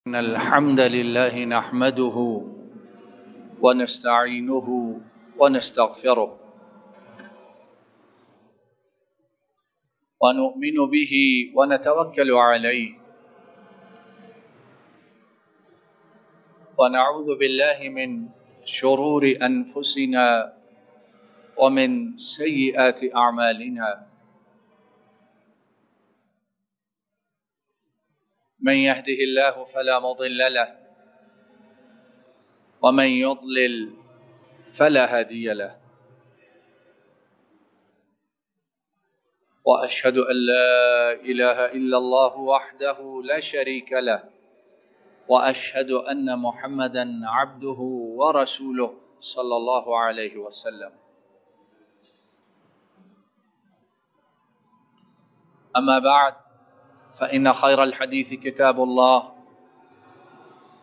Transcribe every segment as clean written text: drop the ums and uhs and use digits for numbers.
إن الحمد لله نحمده ونستعينه ونستغفره ونؤمن به ونتوكل عليه ونعوذ بالله من شرور أنفسنا ومن سيئات أعمالنا من يهده الله فلا مضل له ومن يضلل فلا هادي له وأشهد أن لا إله إلا الله وحده لا شريك له وأشهد أن محمدا عبده ورسوله صلى الله عليه وسلم. أما بعد فإن خير الحديث كتاب الله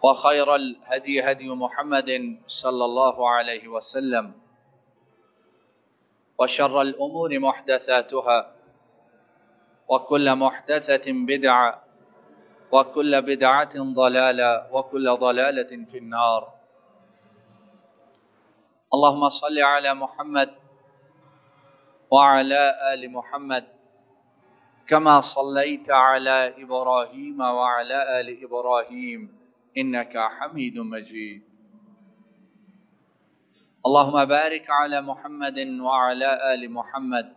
وخير الهدي هدي محمد صلى الله عليه وسلم وشر الأمور محدثاتها وكل محدثة بدعة وكل بدعة ضلالة وكل ضلالة في النار. اللهم صل على محمد وعلى آل محمد كما صليت على إبراهيم وعلى آل إبراهيم إنك حميد مجيد. اللهم بارك على محمد وعلى آل محمد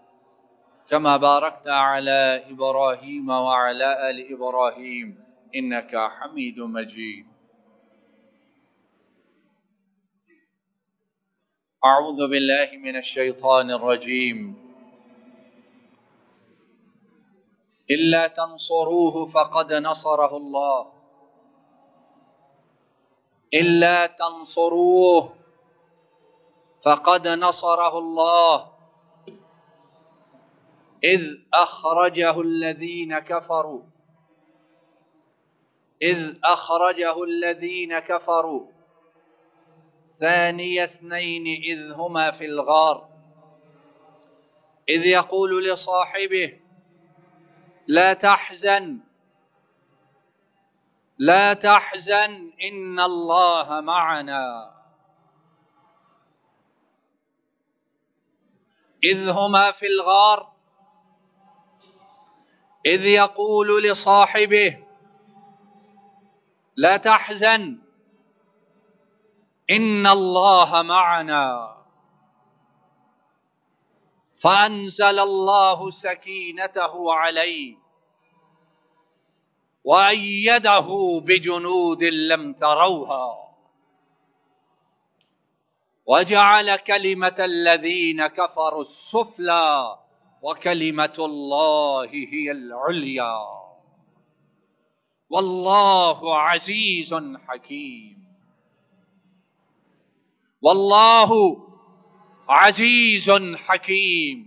كما باركت على إبراهيم وعلى آل إبراهيم إنك حميد مجيد. أعوذ بالله من الشيطان الرجيم. إلا تنصروه فقد نصره الله إلا تنصروه فقد نصره الله إذ أخرجه الذين كفروا ثاني اثنين إذ هما في الغار إذ يقول لصاحبه لا تحزن إن الله معنا إذ هما في الغار إذ يقول لصاحبه لا تحزن إن الله معنا فأنزل الله سكينته عليه وأيده بجنود لم تروها وجعل كلمة الذين كفروا السفلى وكلمة الله هي العليا والله عزيز حكيم. والله عزيز حكيم.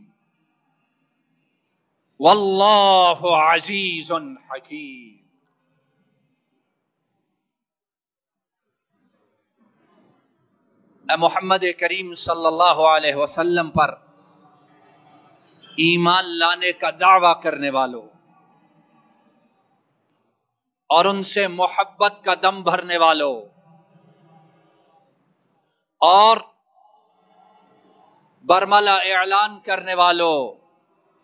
والله عزيز حكيم. محمد کریم صلی اللہ علیہ وسلم پر ایمان لانے کا دعویٰ کرنے والوں اور ان سے محبت کا دم بھرنے والوں اور برملا اعلان کرنے والوں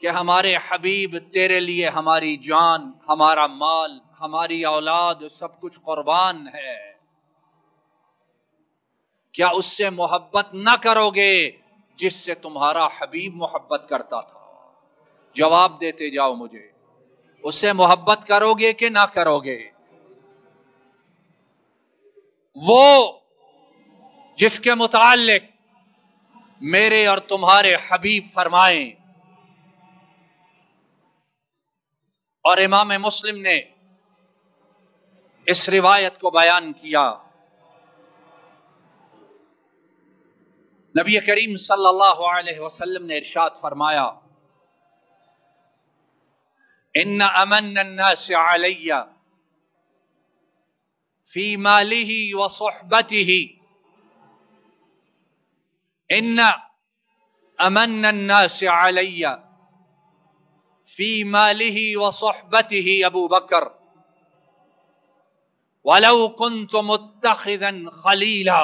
کہ ہمارے حبیب تیرے لیے ہماری جان، ہمارا مال، ہماری اولاد سب کچھ قربان ہے، کیا اس سے محبت نہ کرو گے جس سے تمہارا حبیب محبت کرتا تھا؟ جواب دیتے جاؤ مجھے، اس سے محبت کرو گے کہ نہ کرو گے؟ وہ جس کے متعلق میرے اور تمہارے حبیب فرمائیں، اور امام مسلم نے اس روایت کو بیان کیا، نبی کریم صلی اللہ علیہ وسلم نے ارشاد فرمایا ان امن الناس علی فی ماله وصحبته ان امن الناس علی فی ماله وصحبته ابو بکر وَلَوْ كُنْتُ مُتَّخِذًا خَلِيلًا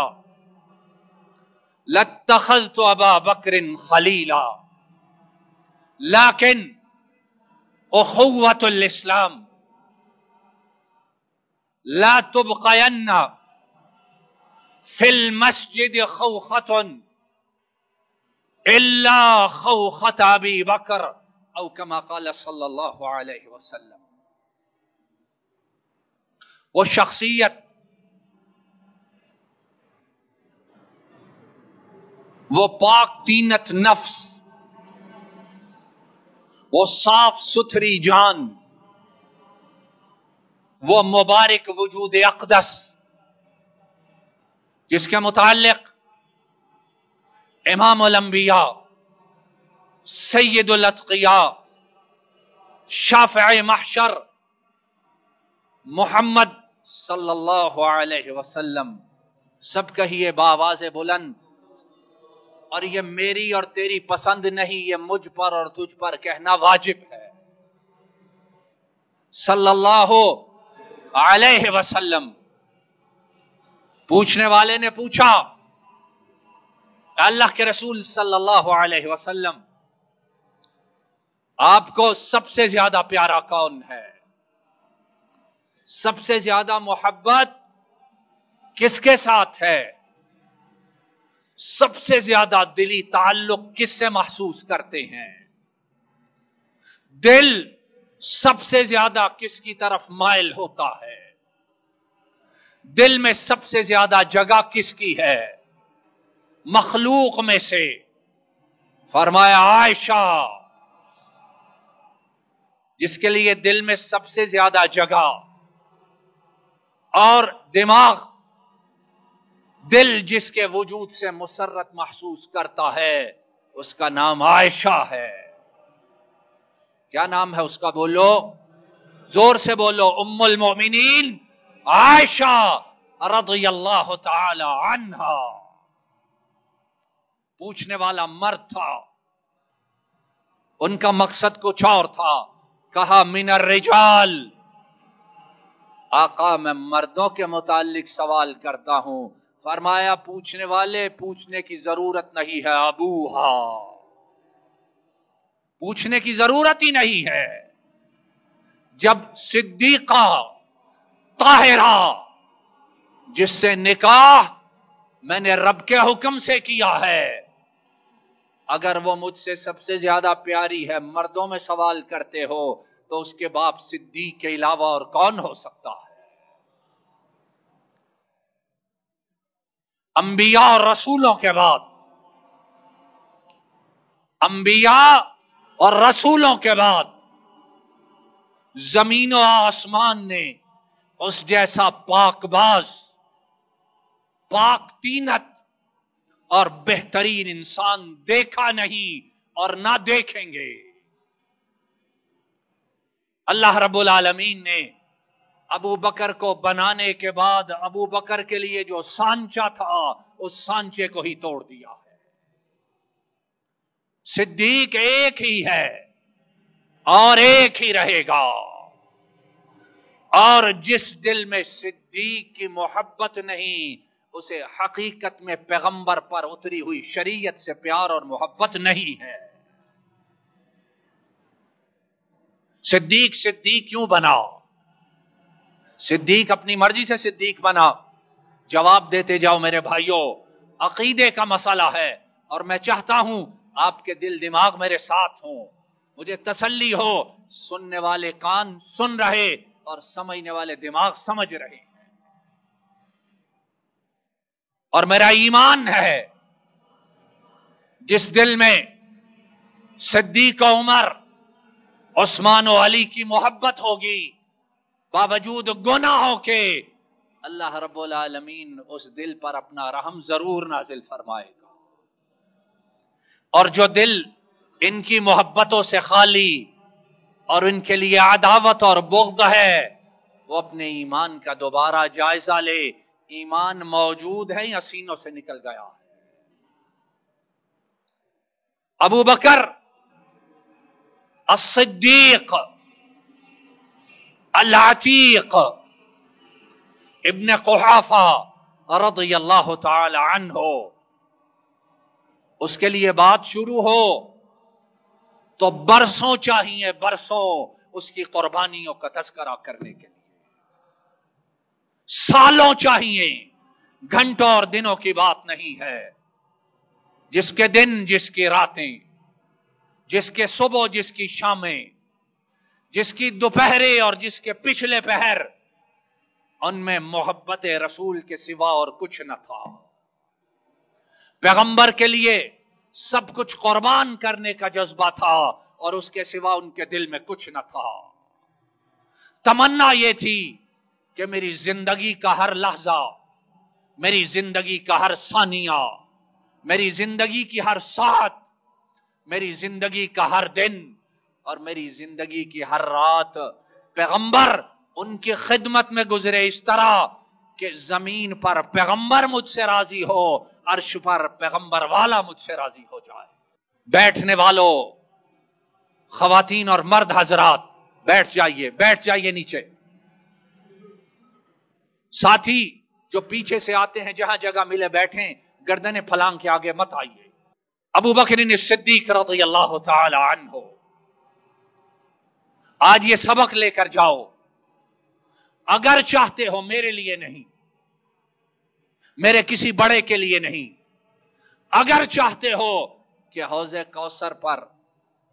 لَاتَّخَذْتُ أَبَا بَكْرٍ خَلِيلًا. لیکن اخوة الاسلام لا تبقین فی المسجد خوخة الا خوخة ابی بکر او کما قال صلی اللہ علیہ وسلم. وہ شخصیت، وہ پاک تینت نفس، وہ صاف ستھری جان، وہ مبارک وجود اقدس جس کے متعلق امام الانبیاء، سید الاتقیاء، شافع محشر محمد صلی اللہ علیہ وسلم سب کہیے بآواز بلند، اور یہ میری اور تیری پسند نہیں، یہ مجھ پر اور تجھ پر کہنا واجب ہے. صلی اللہ علیہ وسلم. پوچھنے والے نے پوچھا اللہ کے رسول صلی اللہ علیہ وسلم آپ کو سب سے زیادہ پیارا کون ہے؟ سب سے زیادہ محبت کس کے ساتھ ہے؟ سب سے زیادہ دلی تعلق کس سے محسوس کرتے ہیں؟ دل سب سے زیادہ کس کی طرف مائل ہوتا ہے؟ دل میں سب سے زیادہ جگہ کس کی ہے مخلوق میں سے؟ فرمایا عائشہ. جس کے لیے دل میں سب سے زیادہ جگہ اور دماغ، دل جس کے وجود سے مسرت محسوس کرتا ہے، اس کا نام عائشہ ہے. کیا نام ہے اس کا؟ بولو، زور سے بولو. ام المؤمنین عائشہ رضی اللہ تعالی عنہا. پوچھنے والا مرد تھا، ان کا مقصد کچھ اور تھا. کہا من الرجال. آقا میں مردوں کے متعلق سوال کرتا ہوں. فرمایا پوچھنے والے پوچھنے کی ضرورت نہیں ہے، ابوہا، پوچھنے کی ضرورت ہی نہیں ہے. جب صدیقہ طاہرہ جس سے نکاح میں نے رب کے حکم سے کیا ہے، اگر وہ مجھ سے سب سے زیادہ پیاری ہے، مردوں میں سوال کرتے ہو تو اس کے باپ صدیق کے علاوہ اور کون ہو سکتا ہے؟ انبیاء اور رسولوں کے بعد، انبیاء اور رسولوں کے بعد زمین و آسمان نے اس جیسا پاک باز، پاک تینت اور بہترین انسان دیکھا نہیں اور نہ دیکھیں گے. اللہ رب العالمین نے ابو بکر کو بنانے کے بعد ابو بکر کے لیے جو سانچہ تھا اس سانچے کو ہی توڑ دیا ہے. صدیق ایک ہی ہے اور ایک ہی رہے گا. اور جس دل میں صدیق کی محبت نہیں، اسے حقیقت میں پیغمبر پر اتری ہوئی شریعت سے پیار اور محبت نہیں ہے. صدیق کیوں بنا؟ صدیق اپنی مرضی سے صدیق بنا؟ جواب دیتے جاؤ میرے بھائیوں. عقیدے کا مسئلہ ہے اور میں چاہتا ہوں آپ کے دل دماغ میرے ساتھ ہوں. مجھے تسلی ہو، سننے والے کان سن رہے اور سمجھنے والے دماغ سمجھ رہے. اور میرا ایمان ہے جس دل میں صدیق و عمر، عثمان و علی کی محبت ہوگی، باوجود گناہوں کے اللہ رب العالمین اس دل پر اپنا رحم ضرور نازل فرمائے گا. اور جو دل ان کی محبتوں سے خالی اور ان کے لیے عداوت اور بغض ہے، وہ اپنے ایمان کا دوبارہ جائزہ لے. ایمان موجود ہے یا سینوں سے نکل گیا ہے؟ ابو بکر الصدیق العتیق ابن قحافہ رضی اللہ تعالی عنہ، اس کے لیے بات شروع ہو تو برسوں چاہیے، برسوں اس کی قربانیوں کا تذکرہ کرنے کے لیے، سالوں چاہیے، گھنٹوں اور دنوں کی بات نہیں ہے۔ جس کے دن، جس کی راتیں، جس کے صبح، جس کی شامیں، جس کی دوپہریں اور جس کے پچھلے پہر، ان میں محبت رسول کے سوا اور کچھ نہ تھا۔ پیغمبر کے لیے سب کچھ قربان کرنے کا جذبہ تھا اور اس کے سوا ان کے دل میں کچھ نہ تھا۔ تمنا یہ تھی کہ میری زندگی کا ہر لحظہ، میری زندگی کا ہر ثانیہ، میری زندگی کی ہر ساعت، میری زندگی کا ہر دن اور میری زندگی کی ہر رات پیغمبر ان کی خدمت میں گزرے، اس طرح کہ زمین پر پیغمبر مجھ سے راضی ہو، عرش پر پیغمبر والا مجھ سے راضی ہو جائے۔ بیٹھنے والوں، خواتین اور مرد حضرات، بیٹھ جائیے، بیٹھ جائیے نیچے۔ ساتھی جو پیچھے سے آتے ہیں، جہاں جگہ ملے بیٹھیں، گردنیں پھلانگ کے آگے مت آئیے۔ ابو بکر صدیق رضی اللہ تعالی عنہ، آج یہ سبق لے کر جاؤ، اگر چاہتے ہو، میرے لیے نہیں، میرے کسی بڑے کے لیے نہیں، اگر چاہتے ہو کہ حوض کوثر پر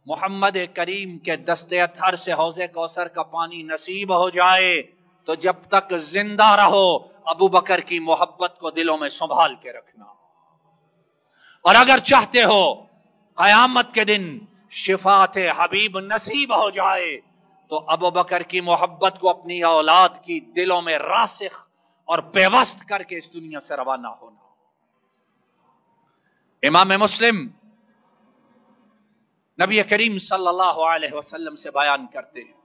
محمد کریم کے دست اطہر سے حوض کوثر کا پانی نصیب ہو جائے تو جب تک زندہ رہو ابو بکر کی محبت کو دلوں میں سنبھال کے رکھنا، اور اگر چاہتے ہو قیامت کے دن شفاعت حبیب نصیب ہو جائے تو ابو بکر کی محبت کو اپنی اولاد کی دلوں میں راسخ اور پیوست کر کے اس دنیا سے روانہ ہونا۔ امام مسلم نبی کریم صلی اللہ علیہ وسلم سے بیان کرتے ہیں،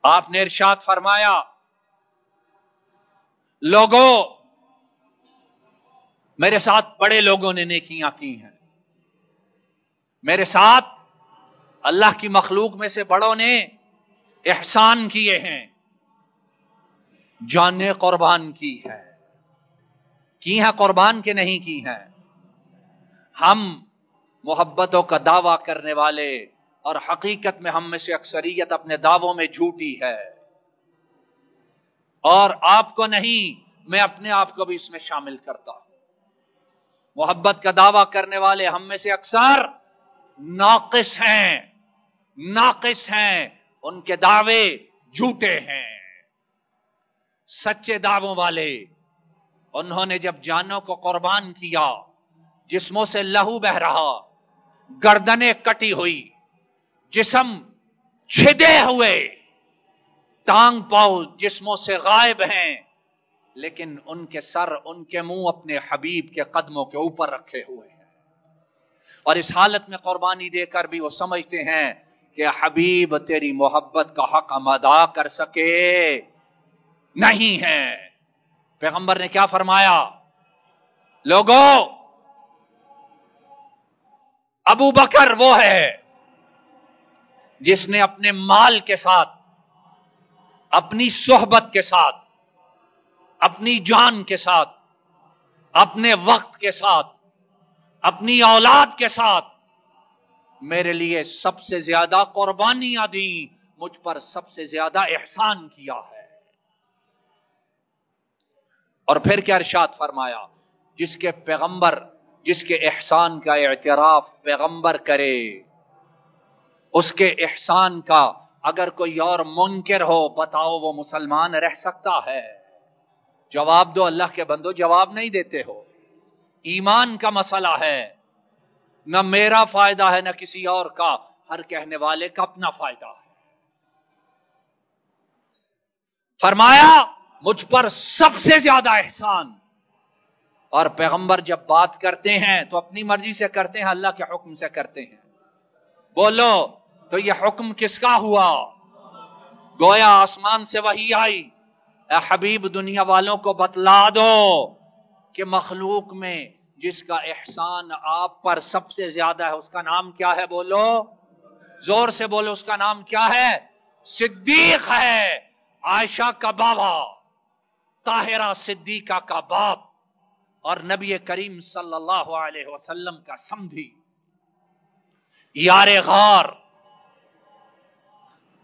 آپ نے ارشاد فرمایا، لوگوں، میرے ساتھ بڑے لوگوں نے نیکیاں کی ہیں، میرے ساتھ اللہ کی مخلوق میں سے بڑوں نے احسان کیے ہیں، جانیں قربان کی ہیں قربان کے نہیں کی ہیں۔ ہم محبتوں کا دعویٰ کرنے والے، اور حقیقت میں ہم میں سے اکثریت اپنے دعووں میں جھوٹی ہے، اور آپ کو نہیں، میں اپنے آپ کو بھی اس میں شامل کرتا ہوں۔ محبت کا دعویٰ کرنے والے ہم میں سے اکثر ناقص ہیں، ان کے دعوے جھوٹے ہیں۔ سچے دعووں والے، انہوں نے جب جانوں کو قربان کیا، جسموں سے لہو بہ رہا، گردنیں کٹی ہوئی، جسم چھدے ہوئے، ٹانگ پاؤں جسموں سے غائب ہیں، لیکن ان کے سر، ان کے منہ اپنے حبیب کے قدموں کے اوپر رکھے ہوئے ہیں، اور اس حالت میں قربانی دے کر بھی وہ سمجھتے ہیں کہ حبیب تیری محبت کا حق ہم ادا کر سکے نہیں ہے۔ پیغمبر نے کیا فرمایا؟ لوگوں، ابو بکر وہ ہے جس نے اپنے مال کے ساتھ، اپنی صحبت کے ساتھ، اپنی جان کے ساتھ، اپنے وقت کے ساتھ، اپنی اولاد کے ساتھ میرے لیے سب سے زیادہ قربانیاں دیں، مجھ پر سب سے زیادہ احسان کیا ہے۔ اور پھر کیا ارشاد فرمایا؟ جس کے پیغمبر، جس کے احسان کا اعتراف پیغمبر کرے، اس کے احسان کا اگر کوئی اور منکر ہو، بتاؤ وہ مسلمان رہ سکتا ہے؟ جواب دو، اللہ کے بندو، جواب نہیں دیتے ہو۔ ایمان کا مسئلہ ہے، نہ میرا فائدہ ہے نہ کسی اور کا، ہر کہنے والے کا اپنا فائدہ ہے۔ فرمایا مجھ پر سب سے زیادہ احسان، اور پیغمبر جب بات کرتے ہیں تو اپنی مرضی سے کرتے ہیں، اللہ کے حکم سے کرتے ہیں۔ بولو تو یہ حکم کس کا ہوا؟ گویا آسمان سے وحی آئی، اے حبیب دنیا والوں کو بتلا دو کہ مخلوق میں جس کا احسان آپ پر سب سے زیادہ ہے اس کا نام کیا ہے؟ بولو، زور سے بولو، اس کا نام کیا ہے؟ صدیق ہے، عائشہ کا بابا، طاہرہ صدیقہ کا باپ اور نبی کریم صلی اللہ علیہ وسلم کا سمدھی، یار غار.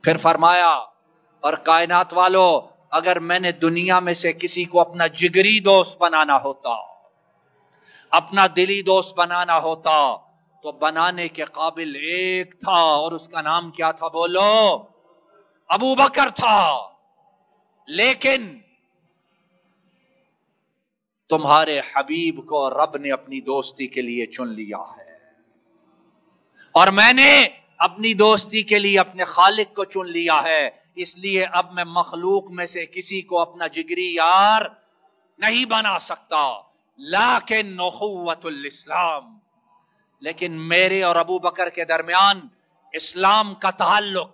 پھر فرمایا اور کائنات والو، اگر میں نے دنیا میں سے کسی کو اپنا جگری دوست بنانا ہوتا، اپنا دلی دوست بنانا ہوتا، تو بنانے کے قابل ایک تھا، اور اس کا نام کیا تھا؟ بولو. ابو بکر تھا. لیکن تمہارے حبیب کو رب نے اپنی دوستی کے لیے چن لیا ہے، اور میں نے اپنی دوستی کے لیے اپنے خالق کو چن لیا ہے. اس لیے اب میں مخلوق میں سے کسی کو اپنا جگری یار نہیں بنا سکتا. لیکن اخوت الاسلام، لیکن میرے اور ابو بکر کے درمیان اسلام کا تعلق،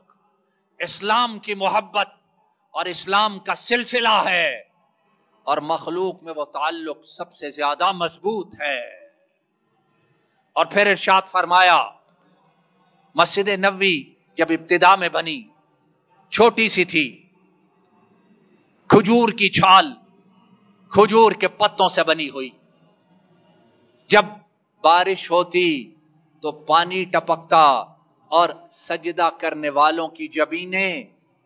اسلام کی محبت اور اسلام کا سلسلہ ہے، اور مخلوق میں وہ تعلق سب سے زیادہ مضبوط ہے. اور پھر ارشاد فرمایا، مسجد نبوی جب ابتدا میں بنی چھوٹی سی تھی، کھجور کی چھال، کھجور کے پتوں سے بنی ہوئی. جب بارش ہوتی تو پانی ٹپکتا اور سجدہ کرنے والوں کی جبینیں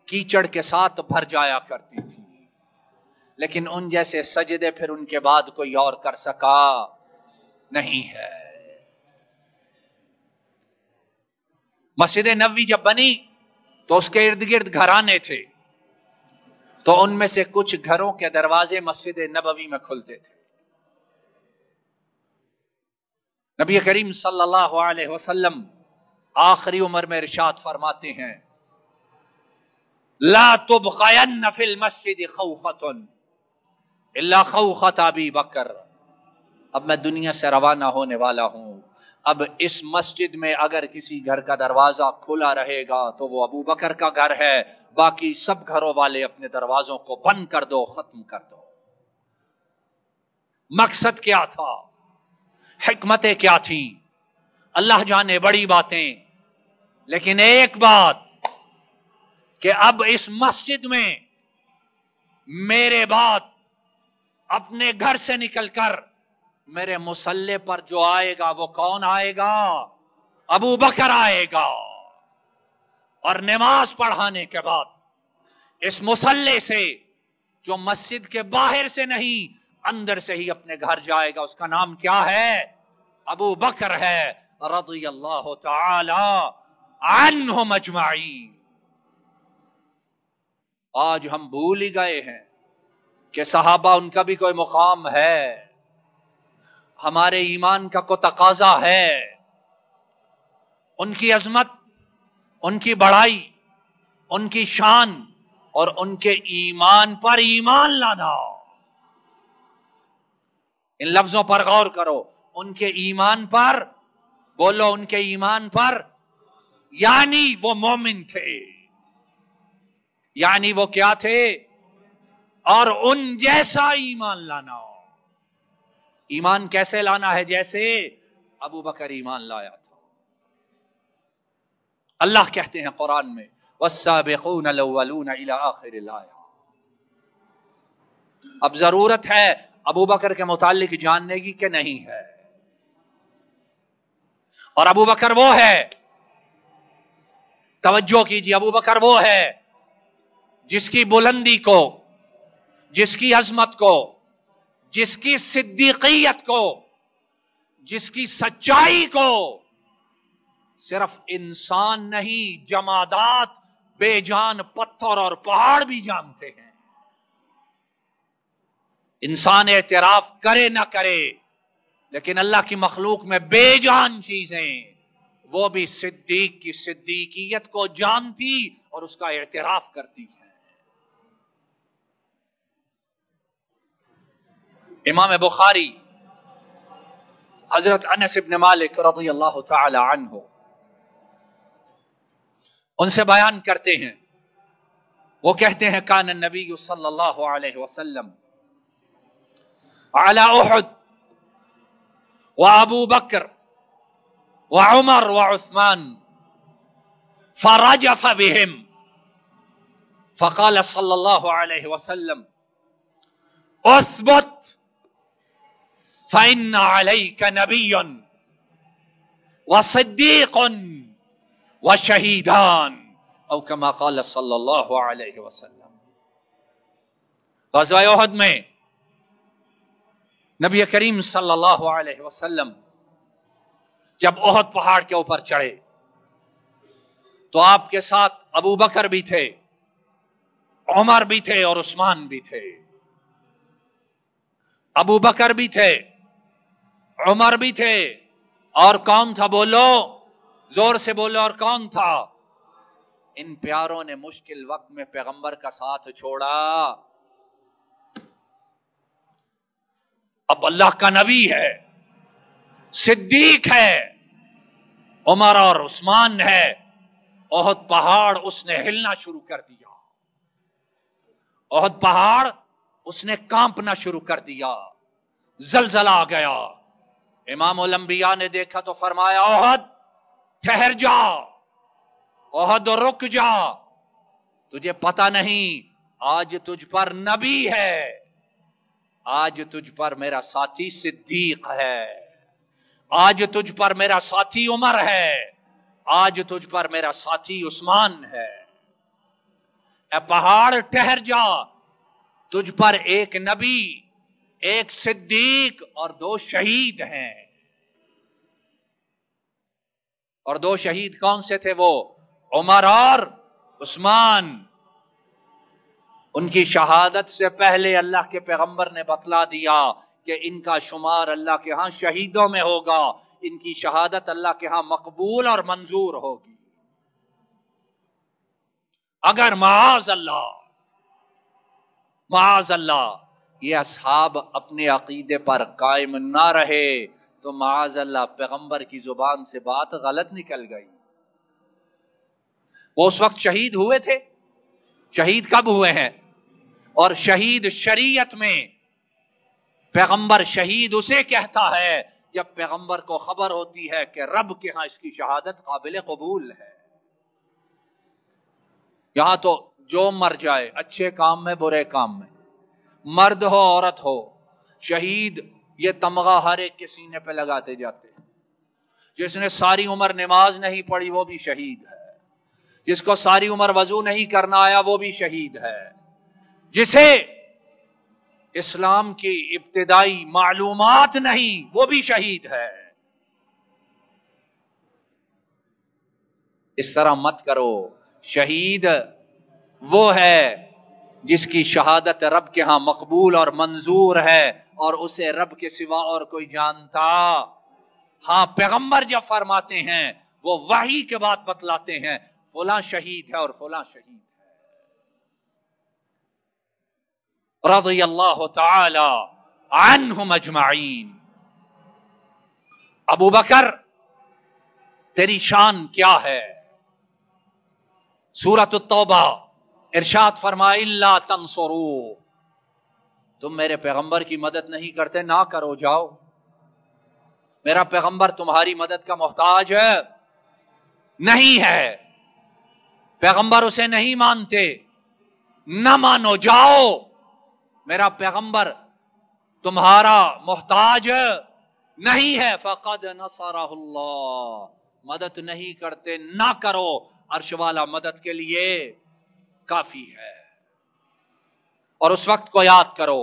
کیچڑ کے ساتھ بھر جایا کرتی تھی، لیکن ان جیسے سجدے پھر ان کے بعد کوئی اور کر سکا نہیں ہے. مسجد نبوی جب بنی تو اس کے ارد گرد گھرانے تھے، تو ان میں سے کچھ گھروں کے دروازے مسجد نبوی میں کھلتے تھے. نبی کریم صلی اللہ علیہ وسلم آخری عمر میں ارشاد فرماتے ہیں، لا تبقین فی المسجد خوخۃ الا خوخۃ ابی بکر. اب میں دنیا سے روانہ ہونے والا ہوں، اب اس مسجد میں اگر کسی گھر کا دروازہ کھلا رہے گا تو وہ ابو بکر کا گھر ہے، باقی سب گھروں والے اپنے دروازوں کو بند کر دو، ختم کر دو. مقصد کیا تھا؟ حکمتیں کیا تھیں؟ اللہ جانے، بڑی باتیں. لیکن ایک بات کہ اب اس مسجد میں میرے بعد اپنے گھر سے نکل کر میرے مصلی پر جو آئے گا وہ کون آئے گا؟ ابو بکر آئے گا. اور نماز پڑھانے کے بعد اس مصلی سے جو مسجد کے باہر سے نہیں اندر سے ہی اپنے گھر جائے گا، اس کا نام کیا ہے؟ ابو بکر ہے، رضی اللہ تعالی عنہم اجمعین. آج ہم بھول ہی گئے ہیں کہ صحابہ ان کا بھی کوئی مقام ہے، ہمارے ایمان کا کوئی تقاضا ہے. ان کی عظمت، ان کی بڑائی، ان کی شان اور ان کے ایمان پر ایمان لانا. ان لفظوں پر غور کرو، ان کے ایمان پر، بولو ان کے ایمان پر، یعنی وہ مومن تھے، یعنی وہ کیا تھے؟ اور ان جیسا ایمان لانا. ایمان کیسے لانا ہے؟ جیسے ابو بکر ایمان لایا تھا. اللہ کہتے ہیں قرآن میں، والسابقون الاولون الى آخر الآیہ. اب ضرورت ہے ابو بکر کے متعلق جاننے کی کہ نہیں ہے؟ اور ابو بکر وہ ہے، توجہ کیجیے، ابو بکر وہ ہے جس کی بلندی کو، جس کی عظمت کو، جس کی صدیقیت کو، جس کی سچائی کو صرف انسان نہیں، جمادات، بے جان پتھر اور پہاڑ بھی جانتے ہیں. انسان اعتراف کرے نہ کرے، لیکن اللہ کی مخلوق میں بے جان چیزیں وہ بھی صدیق کی صدیقیت کو جانتی اور اس کا اعتراف کرتی ہے. امام بخاری حضرت انس بن مالک رضی اللہ تعالی عنہ ان سے بیان کرتے ہیں، وہ کہتے ہیں کان النبی صلی اللہ علیہ وسلم على احد وابو بکر وعمر وعثمان فرجف بهم فقال صلی اللہ علیہ وسلم اسبت فإن عليك نبي وصديق وشهيدان او كما قال صلی اللہ علیہ وسلم. غزوہ احد میں نبی کریم صلی اللہ علیہ وسلم جب احد پہاڑ کے اوپر چڑھے تو آپ کے ساتھ ابو بکر بھی تھے، عمر بھی تھے اور عثمان بھی تھے. ابو بکر بھی تھے، عمر بھی تھے، اور کون تھا؟ بولو، زور سے بولو، اور کون تھا؟ ان پیاروں نے مشکل وقت میں پیغمبر کا ساتھ چھوڑا. اب اللہ کا نبی ہے، صدیق ہے، عمر اور عثمان ہے. احد پہاڑ اس نے ہلنا شروع کر دیا، احد پہاڑ اس نے کانپنا شروع کر دیا، زلزلہ آ گیا. امام الانبیاء نے دیکھا تو فرمایا احد ٹھہر جا، احد رک جا، تجھے پتہ نہیں آج تجھ پر نبی ہے، آج تجھ پر میرا ساتھی صدیق ہے، آج تجھ پر میرا ساتھی عمر ہے، آج تجھ پر میرا ساتھی عثمان ہے. اے پہاڑ ٹھہر جا، تجھ پر ایک نبی، ایک صدیق اور 2 شہید ہیں. اور 2 شہید کون سے تھے؟ وہ عمر اور عثمان. ان کی شہادت سے پہلے اللہ کے پیغمبر نے بتلا دیا کہ ان کا شمار اللہ کے ہاں شہیدوں میں ہوگا، ان کی شہادت اللہ کے ہاں مقبول اور منظور ہوگی. اگر معاذ اللہ یہ اصحاب اپنے عقیدے پر قائم نہ رہے تو معاذ اللہ پیغمبر کی زبان سے بات غلط نکل گئی. وہ اس وقت شہید ہوئے تھے. شہید کب ہوئے ہیں؟ اور شہید شریعت میں پیغمبر شہید اسے کہتا ہے جب پیغمبر کو خبر ہوتی ہے کہ رب کے ہاں اس کی شہادت قابل قبول ہے. یہاں تو جو مر جائے، اچھے کام میں برے کام میں، مرد ہو عورت ہو، شہید یہ تمغہ ہر ایک کے سینے پہ لگاتے جاتے ہیں. جس نے ساری عمر نماز نہیں پڑھی وہ بھی شہید ہے، جس کو ساری عمر وضو نہیں کرنا آیا وہ بھی شہید ہے، جسے اسلام کی ابتدائی معلومات نہیں وہ بھی شہید ہے. اس طرح مت کرو. شہید وہ ہے جس کی شہادت رب کے ہاں مقبول اور منظور ہے اور اسے رب کے سوا اور کوئی جانتا. ہاں پیغمبر جب فرماتے ہیں وہ وحی کے بعد بتلاتے ہیں فلاں شہید ہے اور فلاں شہید ہے. رضی اللہ تعالی عنہم اجمعین. ابو بکر تیری شان کیا ہے؟ سورۃ التوبہ ارشاد فرمائے الا تنصروا، تم میرے پیغمبر کی مدد نہیں کرتے، نہ کرو، جاؤ. میرا پیغمبر تمہاری مدد کا محتاج ہے نہیں ہے، پیغمبر اسے نہیں مانتے، نہ مانو، جاؤ. میرا پیغمبر تمہارا محتاج نہیں ہے. فقد نصرہ اللہ، مدد نہیں کرتے، نہ کرو. عرش والا مدد کے لیے کافی ہے. اور اس وقت کو یاد کرو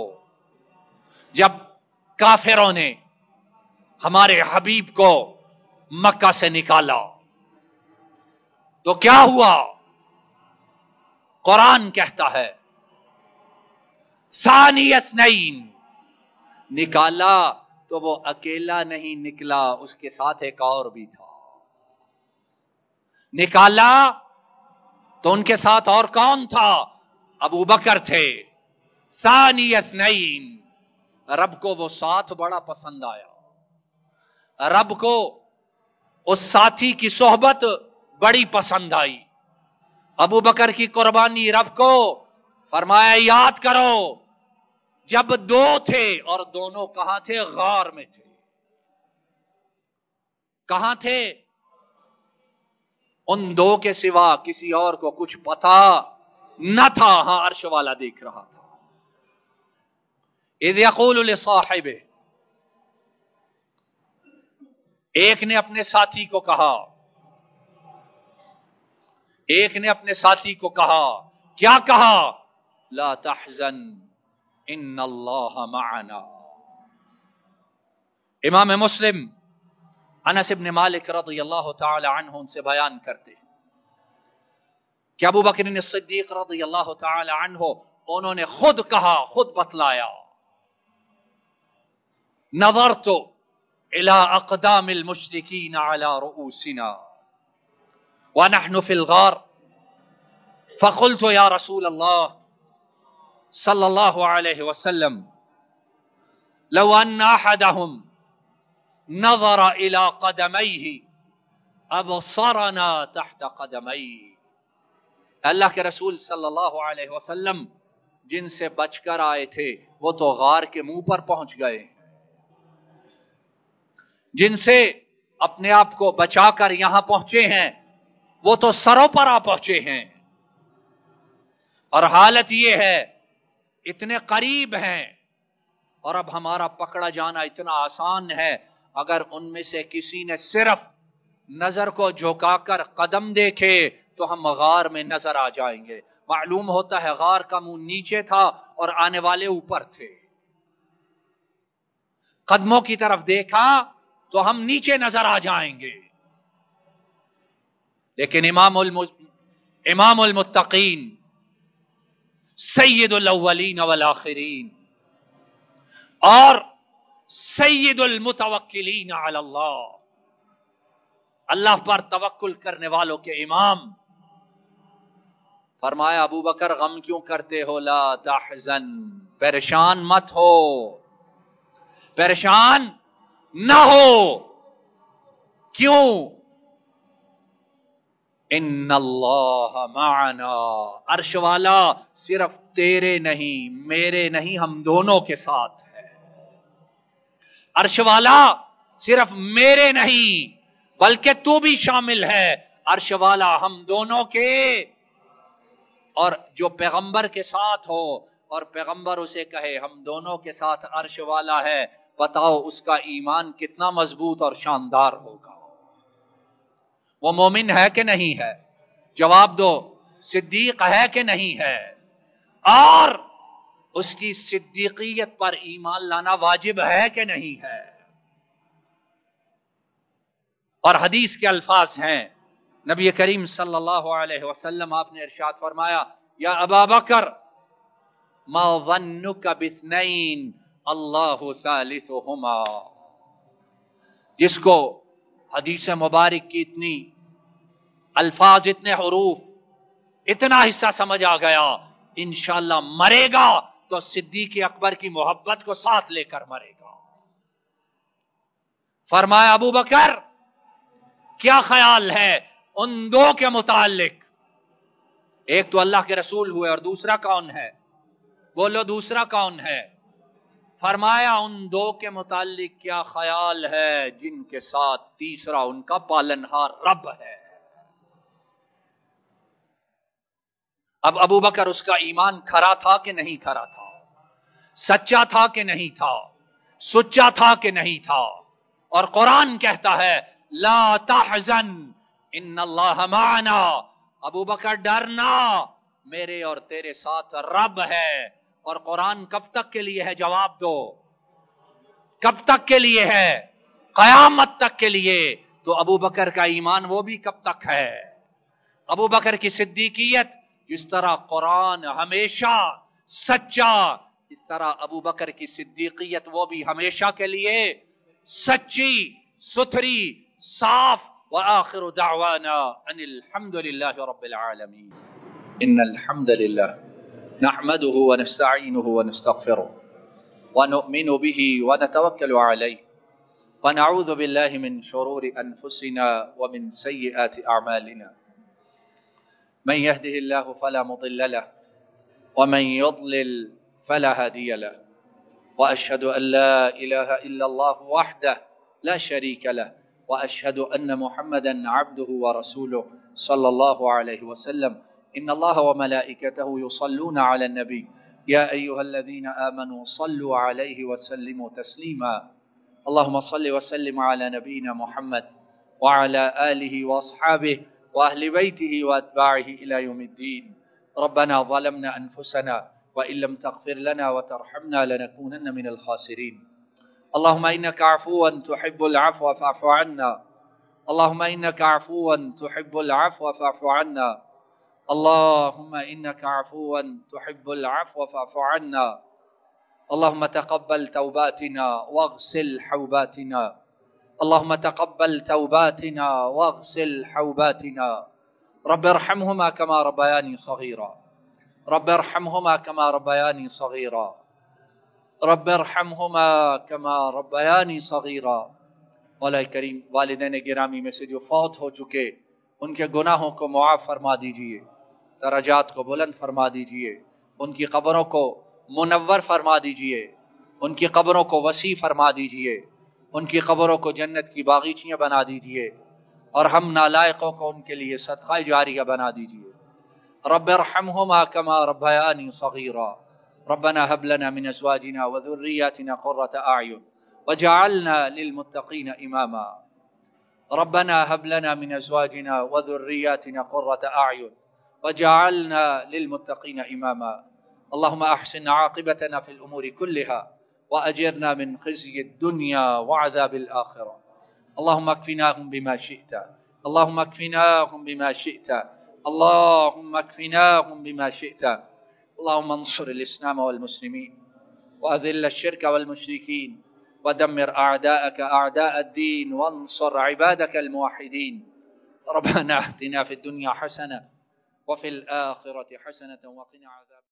جب کافروں نے ہمارے حبیب کو مکہ سے نکالا تو کیا ہوا؟ قرآن کہتا ہے ثانی اثنین، نکالا تو وہ اکیلا نہیں نکلا، اس کے ساتھ ایک اور بھی تھا. نکالا تو ان کے ساتھ اور کون تھا؟ ابو بکر تھے. ثانی اثنین، رب کو وہ ساتھ بڑا پسند آیا، رب کو اس ساتھی کی صحبت بڑی پسند آئی. ابو بکر کی قربانی رب کو فرمایا یاد کرو جب 2 تھے اور دونوں کہاں تھے؟ غار میں تھے. کہاں تھے؟ ان 2 کے سوا کسی اور کو کچھ پتا نہ تھا. ہاں عرش والا دیکھ رہا تھا. اذ یقول لصاحبہ، ایک نے اپنے ساتھی کو کہا، ایک نے اپنے ساتھی کو کہا، کیا کہا؟ لا تحزن ان اللہ معنا۔ امام مسلم انس بن مالک رضی اللہ تعالی عنہ ان سے بیان کرتے ہیں کہ ابو بکر الصدیق رضی اللہ تعالی عنہ انہوں نے خود کہا، خود بتلایا، نظرت الى اقدام المشرکین على رؤوسنا ونحن في الغار فقلت يا رسول الله صلى الله عليه وسلم لو ان احدهم نظر الى قدميه ابصرنا تحت قدميه۔ اللہ کے رسول صلی اللہ علیہ وسلم جن سے بچ کر آئے تھے وہ تو غار کے منہ پر پہنچ گئے، جن سے اپنے آپ کو بچا کر یہاں پہنچے ہیں وہ تو سروں پر آ پہنچے ہیں، اور حالت یہ ہے اتنے قریب ہیں اور اب ہمارا پکڑا جانا اتنا آسان ہے، اگر ان میں سے کسی نے صرف نظر کو جھکا کر قدم دیکھے تو ہم غار میں نظر آ جائیں گے۔ معلوم ہوتا ہے غار کا منہ نیچے تھا اور آنے والے اوپر تھے، قدموں کی طرف دیکھا تو ہم نیچے نظر آ جائیں گے۔ لیکن امام المتقین سید الاولین والآخرین اور سید المتوکلین علی اللہ، اللہ پر توکل کرنے والوں کے امام، فرمایا ابو بکر غم کیوں کرتے ہو؟ لا تحزن، پریشان مت ہو، پریشان نہ ہو۔ کیوں؟ ان اللہ معنا، عرش والا صرف تیرے نہیں میرے نہیں ہم دونوں کے ساتھ ہے، عرش والا صرف میرے نہیں بلکہ تو بھی شامل ہے، عرش والا ہم دونوں کے۔ اور جو پیغمبر کے ساتھ ہو اور پیغمبر اسے کہے ہم دونوں کے ساتھ عرش والا ہے، بتاؤ اس کا ایمان کتنا مضبوط اور شاندار ہوگا۔ وہ مومن ہے کہ نہیں ہے؟ جواب دو، صدیق ہے کہ نہیں ہے؟ اور اس کی صدیقیت پر ایمان لانا واجب ہے کہ نہیں ہے؟ اور حدیث کے الفاظ ہیں، نبی کریم صلی اللہ علیہ وسلم آپ نے ارشاد فرمایا، یا ابا بکر ما ظنک باثنین اللہ ثالثہما۔ جس کو حدیث مبارک کی اتنی الفاظ، اتنے حروف، اتنا حصہ سمجھ آ گیا، انشاءاللہ مرے گا تو صدیق اکبر کی محبت کو ساتھ لے کر مرے گا۔ فرمایا ابو بکر کیا خیال ہے ان دو کے متعلق؟ ایک تو اللہ کے رسول ہوئے اور دوسرا کون ہے؟ بولو دوسرا کون ہے؟ فرمایا ان دو کے متعلق کیا خیال ہے جن کے ساتھ تیسرا ان کا پالنہار رب ہے۔ اب ابو بکر اس کا ایمان کھرا تھا کہ نہیں کھرا تھا؟ سچا تھا کہ نہیں تھا؟ سچا تھا کہ نہیں تھا؟ اور قرآن کہتا ہے لا تحزن ان اللہ معنا، ابو بکر ڈرنا میرے اور تیرے ساتھ رب ہے۔ اور قرآن کب تک کے لیے ہے؟ جواب دو، کب تک کے لیے ہے؟ قیامت تک کے لیے۔ تو ابو بکر کا ایمان وہ بھی کب تک ہے؟ ابو بکر کی صدیقیت جس طرح قرآن ہمیشہ سچا، اس طرح ابو بکر کی صدیقیت وہ بھی ہمیشہ کے لیے سچی، ستھری، صاف۔ وآخر دعوانا ان الحمد للہ رب العالمین۔ ان الحمد للہ نحمده ونستعینه ونستغفره ونؤمن به ونتوکل علیہ ونعوذ باللہ من شرور انفسنا ومن سیئات اعمالنا، من يهده الله فلا مضل له ومن يضلل فلا هادي له، وأشهد أن لا إله إلا الله وحده لا شريك له، وأشهد أن محمدا عبده ورسوله صلى الله عليه وسلم۔ إن الله وملائكته يصلون على النبي يا أيها الذين آمنوا صلوا عليه وسلموا تسليما. اللهم صل وسلم على نبينا محمد وعلى آله وأصحابه وأهل بيته وأتباعه إلى يوم الدين. ربنا ظلمنا أنفسنا وإن لم تغفر لنا وترحمنا لنكونن من الخاسرين. اللهم إنك عفو تحب العفو فاعف عنا. اللهم إنك عفو تحب العفو فاعف عنا. اللهم إنك عفو تحب العفو فاعف عنا. اللهم تقبل توباتنا واغسل حوباتنا. اللهم تقبل توباتنا واغسل حوباتنا. رب ارحمهما كما ربياني صغيرا. رب ارحمهما كما ربياني صغيرا. رب ارحمهما كما ربياني صغيرا. مولا کریم، والدین گرامی میں سے جو فوت ہو چکے ان کے گناہوں کو معاف فرما دیجئے، درجات کو بلند فرما دیجئے، ان کی قبروں کو منور فرما دیجئے، ان کی قبروں کو وسیع فرما دیجئے، ان کی قبروں کو جنت کی باغیچیاں بنا دیجئے، اور ہم نالائقوں کو ان کے لیے صدقہ جاریہ بنا دیجئے. رب ارحمهما كما ربياني صغيرا. ربنا هب لنا من ازواجنا وذرياتنا قرة اعين وجعلنا للمتقين اماما. ربنا هب لنا من ازواجنا وذرياتنا قرة اعين وجعلنا للمتقين اماما. اللهم احسن عاقبتنا في الامور كلها واجرنا من خزي الدنيا وعذاب الاخرة. اللهم اكفناهم بما شئت. اللهم اكفناهم بما شئت. اللهم اكفناهم بما شئت. اللهم انصر الإسلام والمسلمين وأذل الشرك والمشركين ودمر أعداءك أعداء الدين وانصر عبادك الموحدين. ربنا آتنا في الدنيا حسنة وفي الآخرة حسنة وقنا عذاب